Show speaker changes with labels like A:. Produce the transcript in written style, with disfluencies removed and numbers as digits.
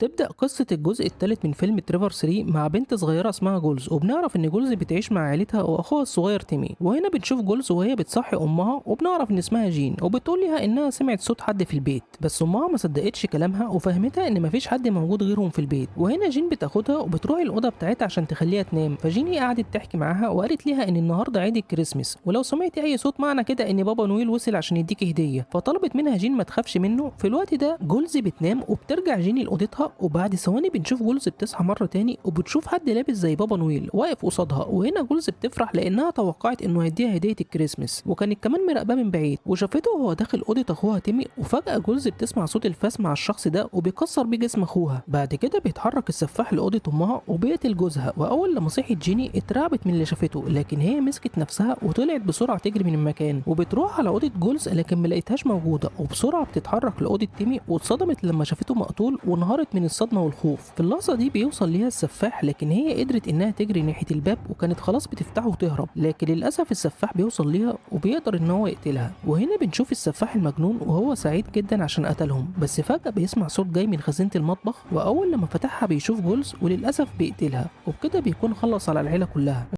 A: تبدأ قصة الجزء الثالث من فيلم تريفر 3 مع بنت صغيرة اسمها جولز، وبنعرف إن جولز بتعيش مع عيلتها وأخوها الصغير تيمي. وهنا بنشوف جولز وهي بتصحي أمها، وبنعرف إن اسمها جين، وبتقول لها إنها سمعت صوت حد في البيت، بس أمها ما صدقتش كلامها وفهمتها إن مفيش حد موجود غيرهم في البيت. وهنا جين بتاخدها وبتروح الأوضة بتاعتها عشان تخليها تنام، فجيني قعدت تحكي معاها وقالت لها إن النهاردة عيد الكريسماس، ولو سمعتي أي صوت معنى كده إن بابا نويل وصل عشان يديكي هدية. فطلبت منها جين ما تخافش منه. في الوقت ده جولز بتنام وبترجع جيني لأوضتها، وبعد ثواني بنشوف جولز بتصحى مرة تاني وبتشوف حد لابس زي بابا نويل واقف قصادها. وهنا جولز بتفرح لأنها توقعت إنه هيديها هدية الكريسماس، وكانت كمان مراقباه من بعيد وشافته وهو داخل أوضة أخوها تيمي. وفجأة جولز بتسمع صوت الفاس مع الشخص ده وبيكسر بيه جسم أخوها. بعد كده بيتحرك السفاح لأوضة أمها وبيقتل جوزها. وأول لما صحيت جيني اترعبت من اللي شافته، لكن هي مسكت نفسها وطلعت بسرعة تجري من المكان، وبتروح على أوضة جولز لكن ملقتهاش موجودة، وبسرعة بتتحرك لأوضة تيمي واتصدمت لما شافته مقتول وانهارت من الصدمة والخوف. في اللحظة دي بيوصل ليها السفاح، لكن هي قدرت إنها تجري ناحية الباب وكانت خلاص بتفتحه وتهرب، لكن للأسف السفاح بيوصل ليها وبيقدر إن هو يقتلها. وهنا بنشوف السفاح المجنون وهو سعيد جدا عشان قتلهم، بس فجأة بيسمع صوت جاي من خزينة المطبخ، وأول لما فتحها بيشوف جولز وللأسف بيقتلها، وبكده بيكون خلص على العيلة كلها.